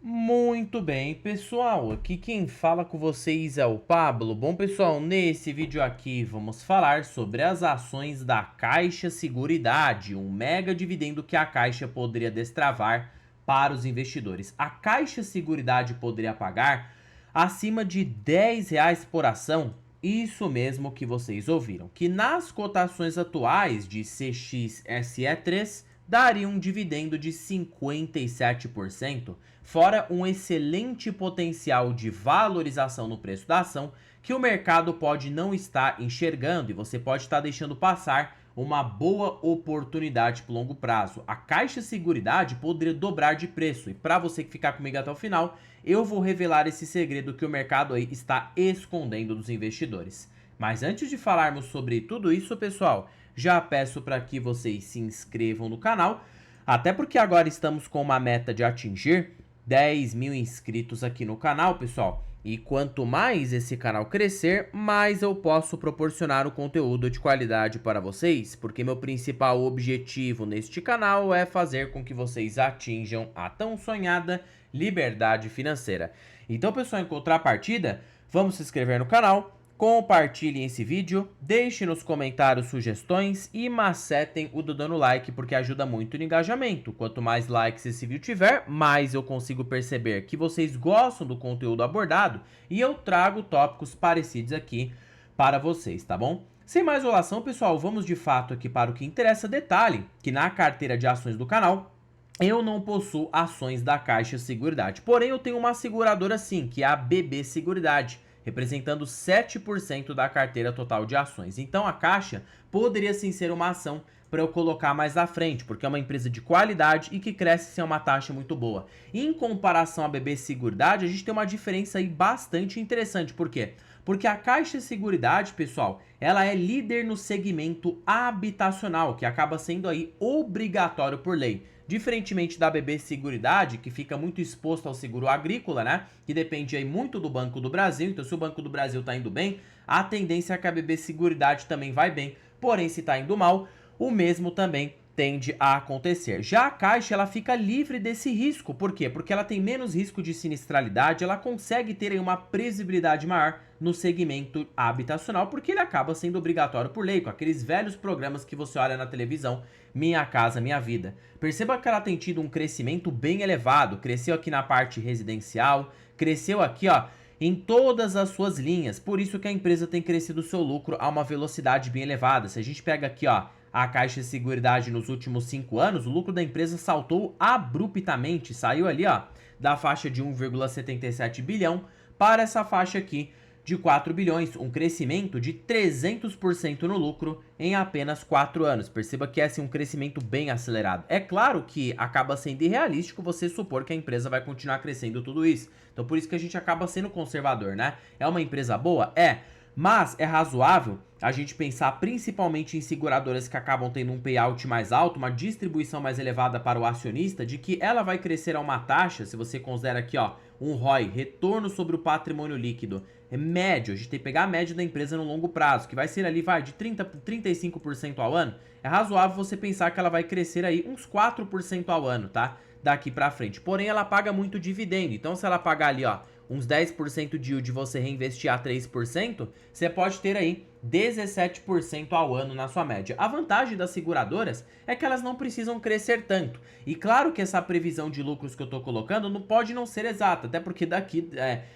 Muito bem, pessoal, aqui quem fala com vocês é o Pablo. Bom, pessoal, nesse vídeo aqui vamos falar sobre as ações da Caixa Seguridade, um mega dividendo que a Caixa poderia destravar para os investidores. A Caixa Seguridade poderia pagar acima de R$ 10 por ação. Isso mesmo que vocês ouviram, que nas cotações atuais de CXSE3 daria um dividendo de 57%, fora um excelente potencial de valorização no preço da ação que o mercado pode não estar enxergando e você pode estar deixando passar uma boa oportunidade para longo prazo. A Caixa Seguridade poderia dobrar de preço e para você que ficar comigo até o final, eu vou revelar esse segredo que o mercado aí está escondendo dos investidores. Mas antes de falarmos sobre tudo isso, pessoal, já peço para que vocês se inscrevam no canal, até porque agora estamos com uma meta de atingir 10 mil inscritos aqui no canal, pessoal. E quanto mais esse canal crescer, mais eu posso proporcionar o conteúdo de qualidade para vocês, porque meu principal objetivo neste canal é fazer com que vocês atinjam a tão sonhada liberdade financeira. Então, pessoal, em contrapartida, vamos se inscrever no canal, compartilhem esse vídeo, deixem nos comentários sugestões e macetem o dedo no like, porque ajuda muito no engajamento. Quanto mais likes esse vídeo tiver, mais eu consigo perceber que vocês gostam do conteúdo abordado e eu trago tópicos parecidos aqui para vocês, tá bom? Sem mais enrolação, pessoal, vamos de fato aqui para o que interessa. Detalhe que na carteira de ações do canal eu não possuo ações da Caixa Seguridade, porém eu tenho uma seguradora sim, que é a BB Seguridade, representando 7% da carteira total de ações. Então a Caixa poderia sim ser uma ação para eu colocar mais à frente, porque é uma empresa de qualidade e que cresce sem uma taxa muito boa. Em comparação à BB Seguridade, a gente tem uma diferença aí bastante interessante. Por quê? Porque a Caixa Seguridade, pessoal, ela é líder no segmento habitacional, que acaba sendo aí obrigatório por lei. Diferentemente da BB Seguridade, que fica muito exposto ao seguro agrícola, né? Que depende aí muito do Banco do Brasil. Então, se o Banco do Brasil está indo bem, a tendência é que a BB Seguridade também vai bem. Porém, se está indo mal, o mesmo também tende a acontecer. Já a Caixa, ela fica livre desse risco. Por quê? Porque ela tem menos risco de sinistralidade, ela consegue ter aí uma previsibilidade maior no segmento habitacional, porque ele acaba sendo obrigatório por lei, com aqueles velhos programas que você olha na televisão, Minha Casa Minha Vida. Perceba que ela tem tido um crescimento bem elevado, cresceu aqui na parte residencial, cresceu aqui, ó, em todas as suas linhas, por isso que a empresa tem crescido o seu lucro a uma velocidade bem elevada. Se a gente pega aqui, ó, a Caixa de Seguridade nos últimos 5 anos, o lucro da empresa saltou abruptamente, saiu ali, ó, da faixa de 1,77 bilhão para essa faixa aqui de 4 bilhões, um crescimento de 300% no lucro em apenas 4 anos. Perceba que é assim, um crescimento bem acelerado. É claro que acaba sendo irrealístico você supor que a empresa vai continuar crescendo tudo isso. Então por isso que a gente acaba sendo conservador, né? É uma empresa boa? É. Mas é razoável a gente pensar principalmente em seguradoras que acabam tendo um payout mais alto, uma distribuição mais elevada para o acionista, de que ela vai crescer a uma taxa, se você considera aqui, ó, um ROI, retorno sobre o patrimônio líquido, é médio, a gente tem que pegar a média da empresa no longo prazo, que vai ser ali, vai, de 30 a 35% ao ano, é razoável você pensar que ela vai crescer aí uns 4% ao ano, tá? Daqui pra frente. Porém, ela paga muito dividendo, então se ela pagar ali, ó, uns 10% de yield e você reinvestir a 3%, você pode ter aí 17% ao ano na sua média. A vantagem das seguradoras é que elas não precisam crescer tanto. E claro que essa previsão de lucros que eu estou colocando não pode não ser exata, até porque daqui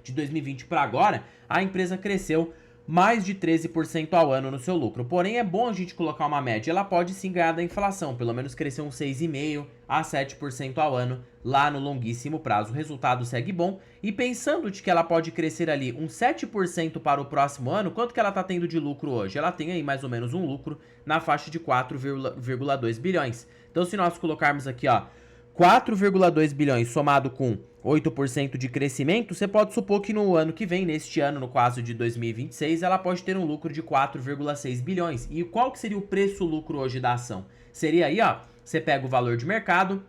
de 2020 para agora, a empresa cresceu mais de 13% ao ano no seu lucro. Porém, é bom a gente colocar uma média. Ela pode sim ganhar da inflação, pelo menos crescer uns 6,5% a 7% ao ano lá no longuíssimo prazo. O resultado segue bom. E pensando de que ela pode crescer ali uns 7% para o próximo ano, quanto que ela está tendo de lucro hoje? Ela tem aí mais ou menos um lucro na faixa de 4,2 bilhões. Então, se nós colocarmos aqui, ó, 4,2 bilhões somado com 8% de crescimento, você pode supor que no ano que vem, neste ano, no caso de 2026, ela pode ter um lucro de 4,6 bilhões. E qual que seria o preço-lucro hoje da ação? Seria aí, ó, você pega o valor de mercado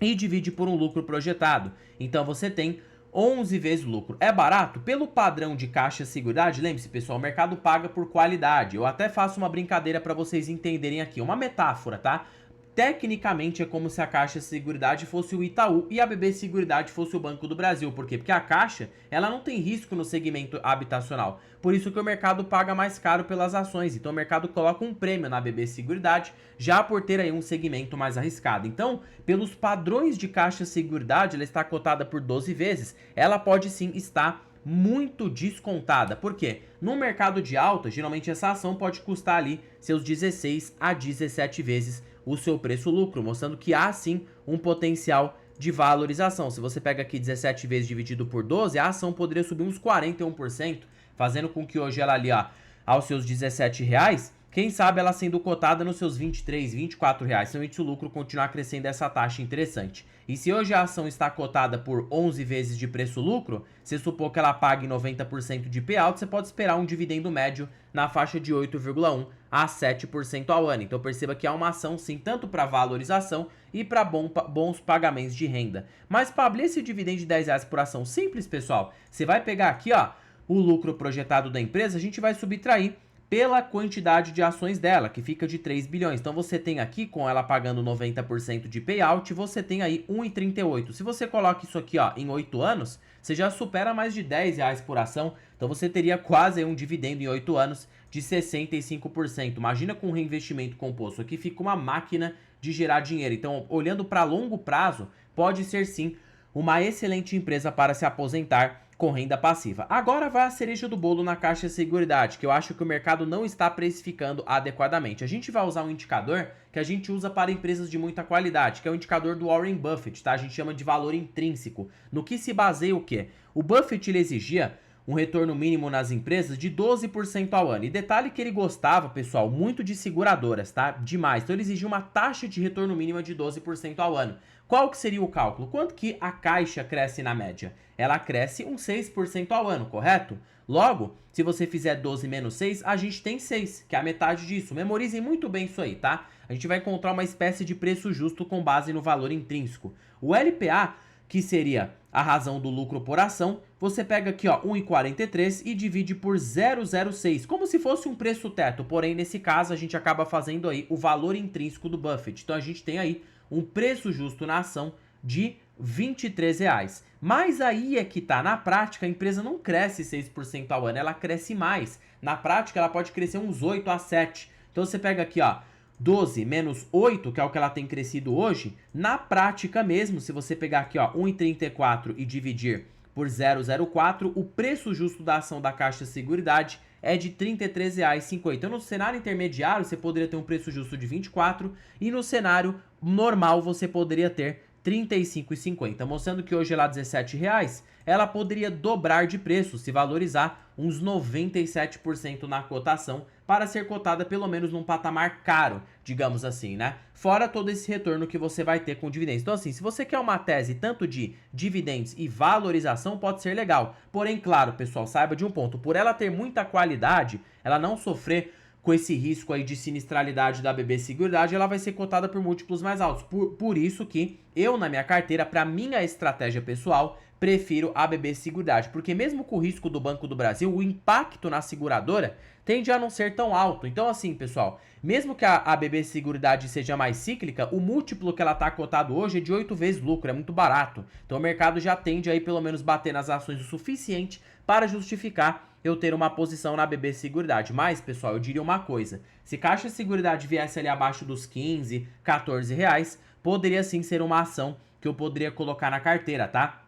e divide por um lucro projetado. Então você tem 11 vezes lucro. É barato? Pelo padrão de Caixa Seguridade, lembre-se, pessoal, o mercado paga por qualidade. Eu até faço uma brincadeira para vocês entenderem aqui, uma metáfora, tá? tecnicamente é como se a Caixa Seguridade fosse o Itaú e a BB Seguridade fosse o Banco do Brasil. Por quê? Porque a Caixa, ela não tem risco no segmento habitacional. Por isso que o mercado paga mais caro pelas ações. Então o mercado coloca um prêmio na BB Seguridade, já por ter aí um segmento mais arriscado. Então, pelos padrões de Caixa Seguridade, ela está cotada por 12 vezes. Ela pode sim estar muito descontada. Por quê? No mercado de alta, geralmente essa ação pode custar ali seus 16 a 17 vezes o seu preço-lucro, mostrando que há sim um potencial de valorização. Se você pega aqui 17 vezes dividido por 12, a ação poderia subir uns 41%, fazendo com que hoje ela ali, ó, aos seus 17 reais, quem sabe ela sendo cotada nos seus 23, 24 reais, se o lucro continuar crescendo essa taxa interessante. E se hoje a ação está cotada por 11 vezes de preço-lucro, se supor que ela pague 90% de payout, você pode esperar um dividendo médio na faixa de 8,1% a 7% ao ano. Então perceba que há uma ação sim, tanto para valorização e para bons pagamentos de renda. Mas Pablo, esse dividendo de 10 reais por ação simples, pessoal, você vai pegar aqui, ó, o lucro projetado da empresa, a gente vai subtrair pela quantidade de ações dela, que fica de 3 bilhões. Então você tem aqui, com ela pagando 90% de payout, você tem aí 1,38. Se você coloca isso aqui, ó, em 8 anos, você já supera mais de 10 reais por ação. Então você teria quase aí um dividendo em 8 anos de 65%. Imagina com reinvestimento composto. Aqui fica uma máquina de gerar dinheiro. Então, olhando para longo prazo, pode ser sim uma excelente empresa para se aposentar com renda passiva. Agora vai a cereja do bolo na Caixa Seguridade, que eu acho que o mercado não está precificando adequadamente. A gente vai usar um indicador que a gente usa para empresas de muita qualidade, que é o indicador do Warren Buffett, tá? A gente chama de valor intrínseco. No que se baseia o quê? O Buffett, ele exigia um retorno mínimo nas empresas de 12% ao ano. E detalhe que ele gostava, pessoal, muito de seguradoras, tá? Demais. Então ele exigia uma taxa de retorno mínima de 12% ao ano. Qual que seria o cálculo? Quanto que a Caixa cresce na média? Ela cresce uns 6% ao ano, correto? Logo, se você fizer 12 menos 6, a gente tem 6, que é a metade disso. Memorizem muito bem isso aí, tá? A gente vai encontrar uma espécie de preço justo com base no valor intrínseco. O LPA, que seria a razão do lucro por ação, você pega aqui, ó, 1,43 e divide por 0,06, como se fosse um preço teto, porém nesse caso a gente acaba fazendo aí o valor intrínseco do Buffett. Então a gente tem aí um preço justo na ação de R$23. Mas aí é que tá, na prática a empresa não cresce 6% ao ano, ela cresce mais. Na prática ela pode crescer uns 8 a 7. Então você pega aqui, ó, 12 menos 8, que é o que ela tem crescido hoje, na prática mesmo, se você pegar aqui, ó, 1,34 e dividir por 0,04, o preço justo da ação da Caixa Seguridade é de R$33,50. Então, no cenário intermediário, você poderia ter um preço justo de 24 e no cenário normal você poderia ter R$35,50, mostrando que hoje ela é R$17, ela poderia dobrar de preço, se valorizar uns 97% na cotação, para ser cotada pelo menos num patamar caro, digamos assim, né? Fora todo esse retorno que você vai ter com dividendos. Então assim, se você quer uma tese tanto de dividendos e valorização, pode ser legal. Porém, claro, pessoal, saiba de um ponto, por ela ter muita qualidade, ela não sofrer com esse risco aí de sinistralidade da BB Seguridade, ela vai ser cotada por múltiplos mais altos. Por isso que eu, na minha carteira, para minha estratégia pessoal, prefiro a BB Seguridade. Porque mesmo com o risco do Banco do Brasil, o impacto na seguradora tende a não ser tão alto. Então assim, pessoal, mesmo que a BB Seguridade seja mais cíclica, o múltiplo que ela está cotado hoje é de 8 vezes lucro, é muito barato. Então o mercado já tende aí pelo menos bater nas ações o suficiente para justificar eu ter uma posição na BB Seguridade. Mas, pessoal, eu diria uma coisa. Se Caixa Seguridade viesse ali abaixo dos 15, 14 reais, poderia sim ser uma ação que eu poderia colocar na carteira, tá?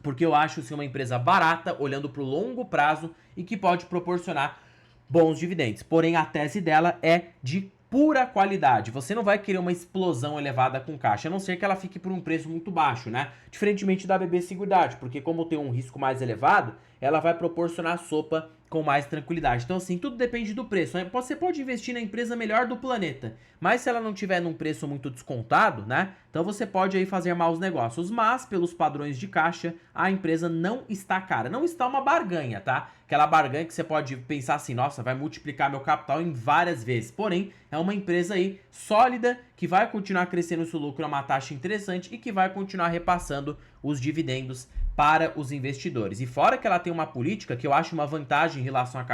Porque eu acho ser uma empresa barata, olhando para o longo prazo e que pode proporcionar bons dividendos. Porém, a tese dela é de pura qualidade. Você não vai querer uma explosão elevada com caixa, a não ser que ela fique por um preço muito baixo, né? Diferentemente da BB Seguridade, porque como tem um risco mais elevado, ela vai proporcionar sopa com mais tranquilidade. Então assim, tudo depende do preço, né? Você pode investir na empresa melhor do planeta, mas se ela não tiver num preço muito descontado, né? Então você pode aí fazer maus negócios, mas pelos padrões de caixa, a empresa não está cara, não está uma barganha, tá? Aquela barganha que você pode pensar assim, nossa, vai multiplicar meu capital em várias vezes, porém, é uma empresa aí sólida, que vai continuar crescendo o seu lucro a uma taxa interessante e que vai continuar repassando os dividendos para os investidores. E fora que ela tem uma política que eu acho uma vantagem em relação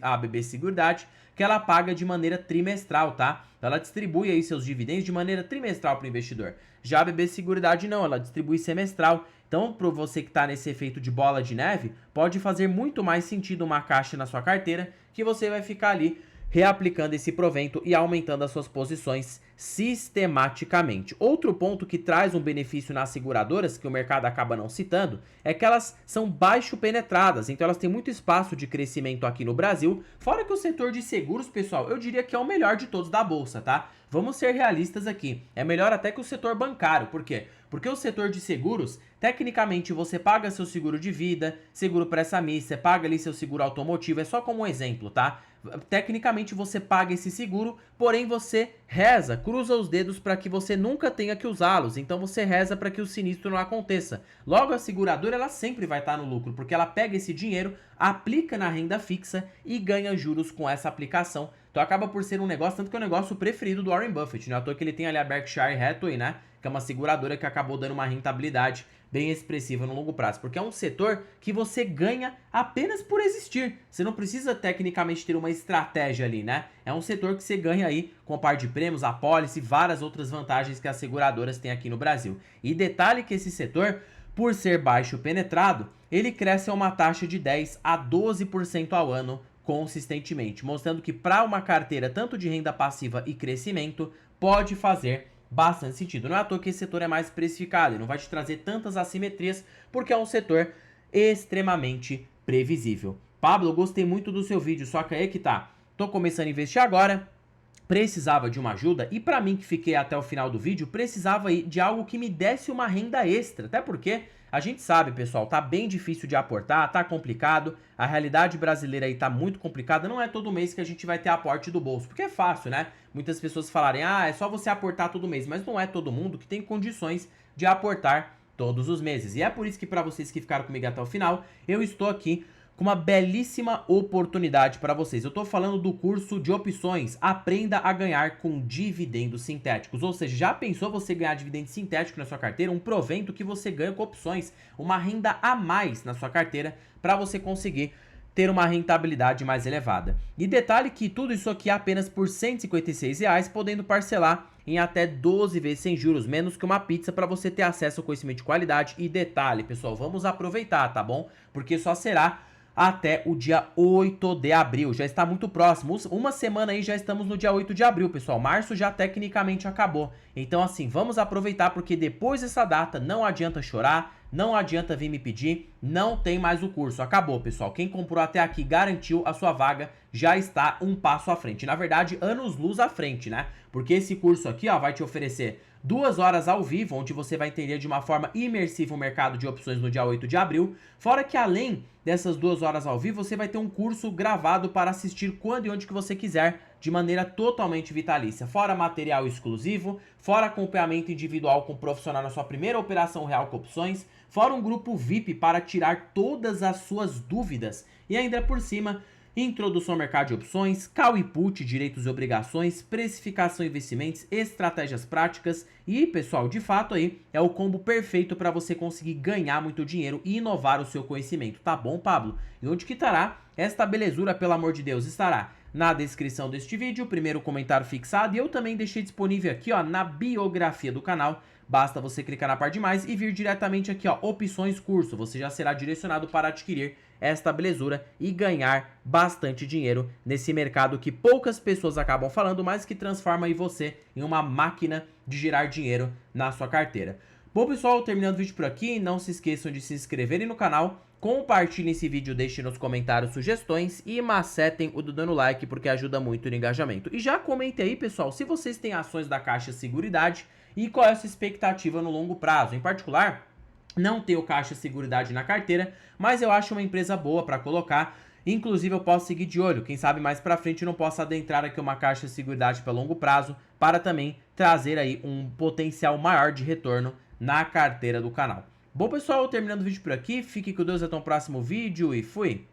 à BB Seguridade, que ela paga de maneira trimestral, tá? Ela distribui aí seus dividendos de maneira trimestral para o investidor. Já a BB Seguridade não, ela distribui semestral. Então, para você que está nesse efeito de bola de neve, pode fazer muito mais sentido uma caixa na sua carteira, que você vai ficar ali reaplicando esse provento e aumentando as suas posições sistematicamente. Outro ponto que traz um benefício nas seguradoras, que o mercado acaba não citando, é que elas são baixo penetradas, então elas têm muito espaço de crescimento aqui no Brasil, fora que o setor de seguros, pessoal, eu diria que é o melhor de todos da bolsa, tá? Vamos ser realistas aqui, é melhor até que o setor bancário, por quê? Porque o setor de seguros, tecnicamente você paga seu seguro de vida, seguro pressa-missa, você paga ali seu seguro automotivo, é só como um exemplo, tá? Tecnicamente você paga esse seguro, porém você reza, cruza os dedos para que você nunca tenha que usá-los, então você reza para que o sinistro não aconteça. Logo a seguradora ela sempre vai estar no lucro, porque ela pega esse dinheiro, aplica na renda fixa e ganha juros com essa aplicação. Então acaba por ser um negócio, tanto que é o negócio preferido do Warren Buffett, né? À toa que ele tem ali a Berkshire Hathaway, né? Que é uma seguradora que acabou dando uma rentabilidade bem expressiva no longo prazo, porque é um setor que você ganha apenas por existir. Você não precisa tecnicamente ter uma estratégia ali, né? É um setor que você ganha aí com a par de prêmios, apólice e várias outras vantagens que as seguradoras têm aqui no Brasil. E detalhe que esse setor, por ser baixo penetrado, ele cresce a uma taxa de 10 a 12% ao ano consistentemente, mostrando que para uma carteira tanto de renda passiva e crescimento, pode fazer bastante sentido. Não é à toa que esse setor é mais precificado, ele não vai te trazer tantas assimetrias, porque é um setor extremamente previsível. Pablo, eu gostei muito do seu vídeo, só que aí que tá, tô começando a investir agora, precisava de uma ajuda e para mim que fiquei até o final do vídeo, precisava aí de algo que me desse uma renda extra, até porque a gente sabe, pessoal, tá bem difícil de aportar, tá complicado, a realidade brasileira aí tá muito complicada, não é todo mês que a gente vai ter aporte do bolso, porque é fácil, né? Muitas pessoas falarem, ah, é só você aportar todo mês, mas não é todo mundo que tem condições de aportar todos os meses. E é por isso que para vocês que ficaram comigo até o final, eu estou aqui com uma belíssima oportunidade para vocês. Eu estou falando do curso de opções Aprenda a Ganhar com Dividendos Sintéticos. Ou seja, já pensou você ganhar dividendo sintético na sua carteira? Um provento que você ganha com opções, uma renda a mais na sua carteira para você conseguir ter uma rentabilidade mais elevada. E detalhe que tudo isso aqui é apenas por R$ 156, podendo parcelar em até 12 vezes sem juros, menos que uma pizza, para você ter acesso ao conhecimento de qualidade. E detalhe, pessoal, vamos aproveitar, tá bom? Porque só será até o dia 8 de abril, já está muito próximo, uma semana aí já estamos no dia 8 de abril, pessoal, março já tecnicamente acabou, então assim, vamos aproveitar porque depois dessa data não adianta chorar, não adianta vir me pedir, não tem mais o curso, acabou, pessoal, quem comprou até aqui garantiu a sua vaga, já está um passo à frente, na verdade anos-luz à frente, né, porque esse curso aqui, ó, vai te oferecer 2 horas ao vivo, onde você vai entender de uma forma imersiva o mercado de opções no dia 8 de abril, fora que além dessas 2 horas ao vivo, você vai ter um curso gravado para assistir quando e onde que você quiser, de maneira totalmente vitalícia, fora material exclusivo, fora acompanhamento individual com o profissional na sua primeira operação real com opções, fora um grupo VIP para tirar todas as suas dúvidas, e ainda por cima, introdução ao mercado de opções, call e put, direitos e obrigações, precificação e investimentos, estratégias práticas e, pessoal, de fato aí é o combo perfeito para você conseguir ganhar muito dinheiro e inovar o seu conhecimento, tá bom, Pablo? E onde que estará esta belezura, pelo amor de Deus? Estará na descrição deste vídeo, o primeiro comentário fixado, e eu também deixei disponível aqui, ó, na biografia do canal. Basta você clicar na parte de mais e vir diretamente aqui, ó, opções curso. Você já será direcionado para adquirir esta belezura e ganhar bastante dinheiro nesse mercado que poucas pessoas acabam falando, mas que transforma aí você em uma máquina de gerar dinheiro na sua carteira. Bom, pessoal, terminando o vídeo por aqui, não se esqueçam de se inscreverem no canal, compartilhem esse vídeo, deixem nos comentários sugestões e macetem o do dando like, porque ajuda muito no engajamento. E já comentem aí, pessoal, se vocês têm ações da Caixa Seguridade e qual é a sua expectativa no longo prazo. Em particular, não tenho Caixa Seguridade na carteira, mas eu acho uma empresa boa para colocar. Inclusive eu posso seguir de olho, quem sabe mais pra frente eu não posso adentrar aqui uma Caixa Seguridade para longo prazo, para também trazer aí um potencial maior de retorno na carteira do canal. Bom, pessoal, terminando o vídeo por aqui, fique com Deus, até o próximo vídeo e fui!